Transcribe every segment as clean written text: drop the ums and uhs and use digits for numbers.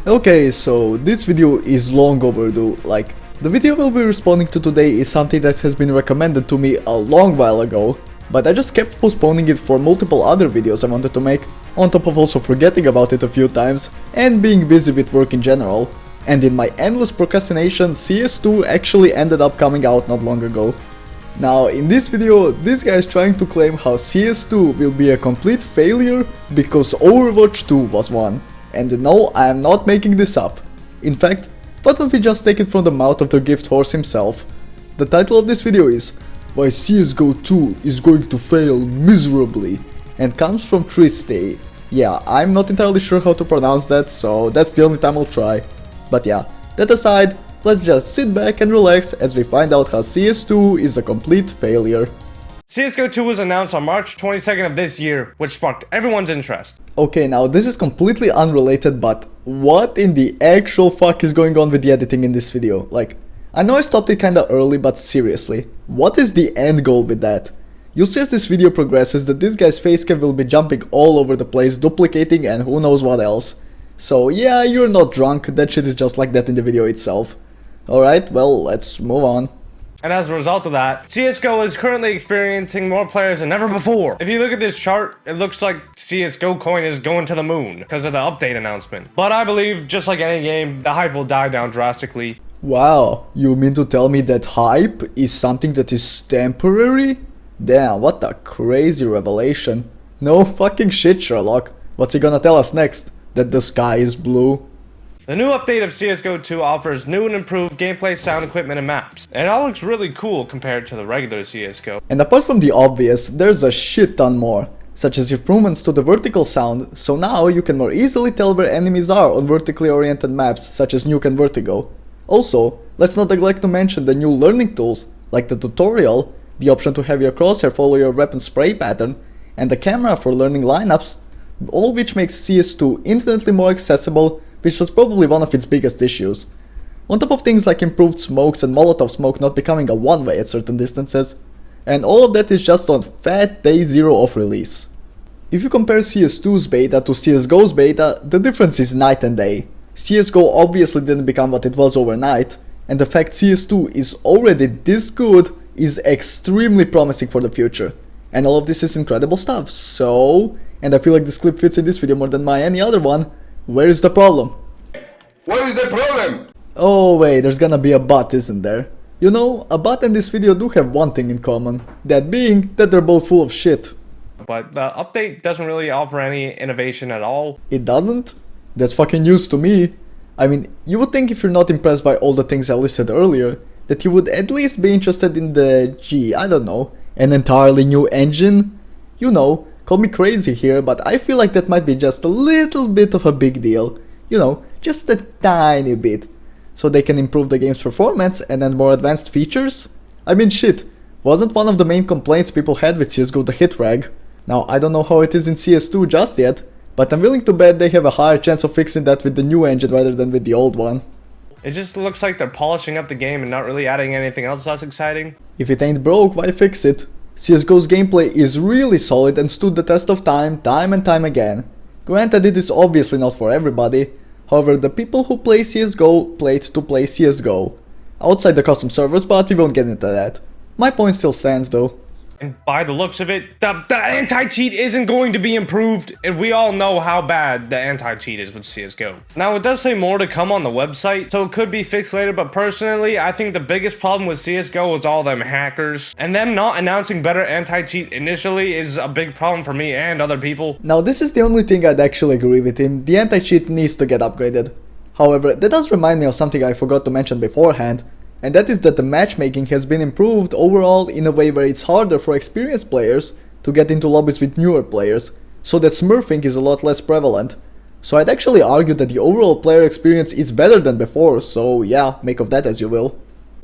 Okay, so this video is long overdue. Like, the video we'll be responding to today is something that has been recommended to me a long while ago, but I just kept postponing it for multiple other videos I wanted to make, on top of also forgetting about it a few times, and being busy with work in general. And in my endless procrastination, CS2 actually ended up coming out not long ago. Now, in this video, this guy is trying to claim how CS2 will be a complete failure because Overwatch 2 was one. And no, I am not making this up. In fact, why don't we just take it from the mouth of the gift horse himself? The title of this video is Why CSGO 2 is going to fail miserably, and comes from Triste. Yeah, I'm not entirely sure how to pronounce that, so that's the only time I'll try. But yeah, that aside, let's just sit back and relax as we find out how CS2 is a complete failure. CSGO 2 was announced on March 22nd of this year, which sparked everyone's interest. Okay, now this is completely unrelated, but what in the actual fuck is going on with the editing in this video? Like, I know I stopped it kinda early, but seriously, what is the end goal with that? You'll see as this video progresses that this guy's facecam will be jumping all over the place, duplicating and who knows what else. So yeah, you're not drunk, that shit is just like that in the video itself. Alright, well, let's move on. And as a result of that, CSGO is currently experiencing more players than ever before. If you look at this chart, it looks like CSGO coin is going to the moon because of the update announcement. But I believe, just like any game, the hype will die down drastically. Wow, you mean to tell me that hype is something that is temporary? Damn, what a crazy revelation. No fucking shit, Sherlock. What's he gonna tell us next? That the sky is blue? The new update of CSGO 2 offers new and improved gameplay, sound equipment, and maps. And it all looks really cool compared to the regular CSGO. And apart from the obvious, there's a shit ton more, such as improvements to the vertical sound, so now you can more easily tell where enemies are on vertically oriented maps such as Nuke and Vertigo. Also, let's not neglect to mention the new learning tools, like the tutorial, the option to have your crosshair follow your weapon spray pattern, and the camera for learning lineups, all which makes CS2 infinitely more accessible, which was probably one of its biggest issues. On top of things like improved smokes and Molotov smoke not becoming a one-way at certain distances. And all of that is just on fat day 0 of release. If you compare CS2's beta to CSGO's beta, the difference is night and day. CSGO obviously didn't become what it was overnight, and the fact CS2 is already this good is extremely promising for the future. And all of this is incredible stuff, so... and I feel like this clip fits in this video more than any other one. Where is the problem? What is the problem? Oh wait, there's gonna be a but, isn't there? You know, a but and this video do have one thing in common. That being that they're both full of shit. But the update doesn't really offer any innovation at all. It doesn't? That's fucking news to me. I mean, you would think if you're not impressed by all the things I listed earlier, that you would at least be interested in the, I don't know, an entirely new engine? You know, call me crazy here, but I feel like that might be just a little bit of a big deal. You know, just a tiny bit. So they can improve the game's performance and add more advanced features? I mean shit, wasn't one of the main complaints people had with CSGO the hit rag? Now I don't know how it is in CS2 just yet, but I'm willing to bet they have a higher chance of fixing that with the new engine rather than with the old one. It just looks like they're polishing up the game and not really adding anything else that's exciting. If it ain't broke, why fix it? CSGO's gameplay is really solid and stood the test of time and time again. Granted, it is obviously not for everybody, however the people who play CSGO played to play CSGO. Outside the custom servers, but we won't get into that. My point still stands though. And by the looks of it, the anti-cheat isn't going to be improved, and we all know how bad the anti-cheat is with CSGO. Now, it does say more to come on the website, so it could be fixed later, but personally, I think the biggest problem with CSGO was all them hackers, and them not announcing better anti-cheat initially is a big problem for me and other people. Now, this is the only thing I'd actually agree with him. The anti-cheat needs to get upgraded. However, that does remind me of something I forgot to mention beforehand, and that is that the matchmaking has been improved overall in a way where it's harder for experienced players to get into lobbies with newer players, so that smurfing is a lot less prevalent. So I'd actually argue that the overall player experience is better than before, so yeah, make of that as you will.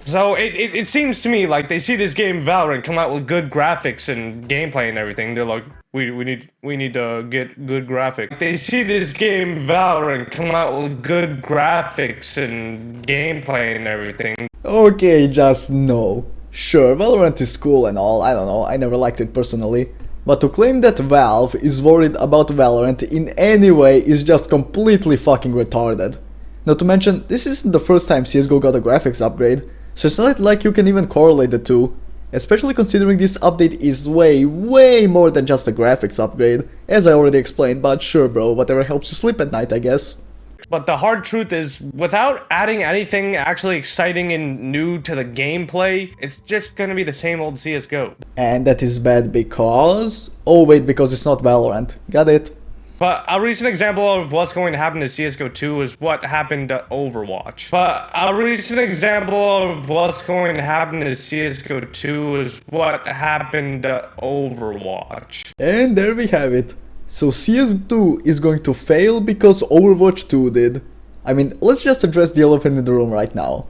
So it seems to me like they see this game Valorant come out with good graphics and gameplay and everything. They're like, we need to get good graphics. They see this game Valorant come out with good graphics and gameplay and everything. Okay, just no. Sure, Valorant is cool and all, I don't know, I never liked it personally. But to claim that Valve is worried about Valorant in any way is just completely fucking retarded. Not to mention, this isn't the first time CSGO got a graphics upgrade, so it's not like you can even correlate the two. Especially considering this update is way more than just a graphics upgrade, as I already explained, but sure bro, whatever helps you sleep at night I guess. But the hard truth is, without adding anything actually exciting and new to the gameplay, it's just gonna be the same old CSGO. And that is bad because... oh wait, because it's not Valorant. Got it. But a recent example of what's going to happen to CSGO 2 is what happened to Overwatch. And there we have it. So CS2 is going to fail because Overwatch 2 did. I mean, let's just address the elephant in the room right now.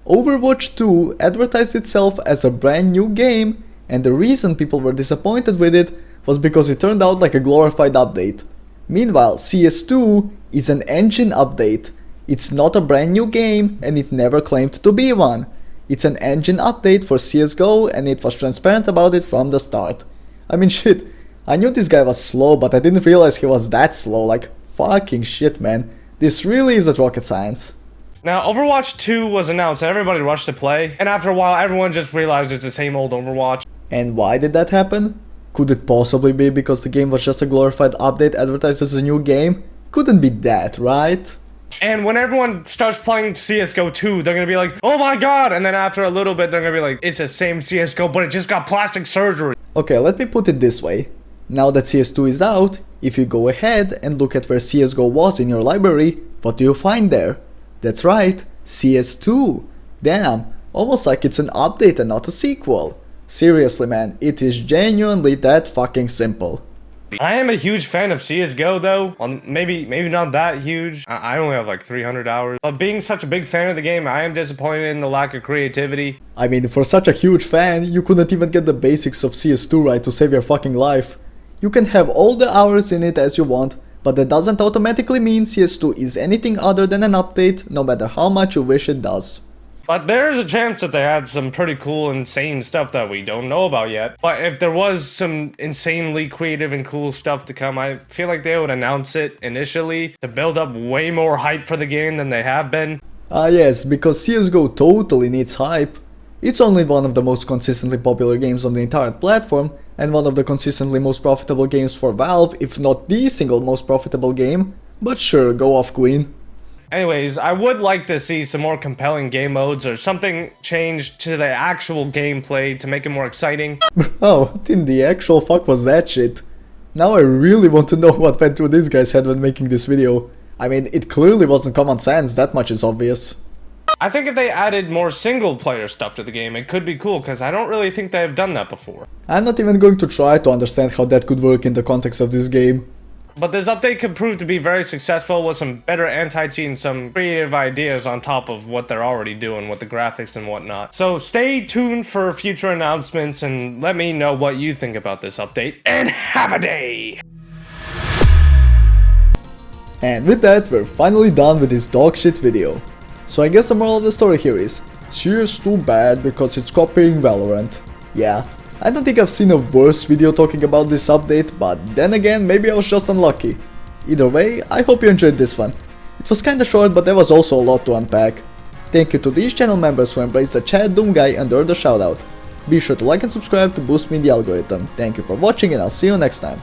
Overwatch 2 advertised itself as a brand new game, and the reason people were disappointed with it was because it turned out like a glorified update. Meanwhile, CS2 is an engine update. It's not a brand new game, and it never claimed to be one. It's an engine update for CSGO, and it was transparent about it from the start. I mean shit, I knew this guy was slow, but I didn't realize he was that slow, like fucking shit man. This really isn't rocket science. Now, Overwatch 2 was announced and everybody rushed to play, and after a while everyone just realized it's the same old Overwatch. And why did that happen? Could it possibly be because the game was just a glorified update advertised as a new game? Couldn't be that, right? And when everyone starts playing CSGO 2, they're gonna be like, oh my god, and then after a little bit they're gonna be like, it's the same CSGO, but it just got plastic surgery. Okay, let me put it this way. Now that CS2 is out, if you go ahead and look at where CSGO was in your library, what do you find there? That's right, CS2. Damn, almost like it's an update and not a sequel. Seriously man, it is genuinely that fucking simple. I am a huge fan of CSGO though, maybe not that huge. I only have like 300 hours. But being such a big fan of the game, I am disappointed in the lack of creativity. I mean, for such a huge fan, you couldn't even get the basics of CS2 right to save your fucking life. You can have all the hours in it as you want, but that doesn't automatically mean CS2 is anything other than an update, no matter how much you wish it does. But there's a chance that they had some pretty cool, insane stuff that we don't know about yet. But if there was some insanely creative and cool stuff to come, I feel like they would announce it initially to build up way more hype for the game than they have been. Yes, because CSGO totally needs hype. It's only one of the most consistently popular games on the entire platform, and one of the consistently most profitable games for Valve, if not the single most profitable game. But sure, go off queen. Anyways, I would like to see some more compelling game modes or something changed to the actual gameplay to make it more exciting. Oh, what in the actual fuck was that shit? Now I really want to know what went through this guy's head when making this video. I mean, it clearly wasn't common sense, that much is obvious. I think if they added more single player stuff to the game, it could be cool, because I don't really think they've done that before. I'm not even going to try to understand how that could work in the context of this game. But this update could prove to be very successful with some better anti-cheat and some creative ideas on top of what they're already doing with the graphics and whatnot. So stay tuned for future announcements and let me know what you think about this update, and have a day! And with that, we're finally done with this dog shit video. So I guess the moral of the story here is, CS2 bad because it's copying Valorant. Yeah. I don't think I've seen a worse video talking about this update, but then again, maybe I was just unlucky. Either way, I hope you enjoyed this one. It was kinda short, but there was also a lot to unpack. Thank you to these channel members who embraced the Chat Doom guy under the shoutout. Be sure to like and subscribe to boost me in the algorithm. Thank you for watching and I'll see you next time.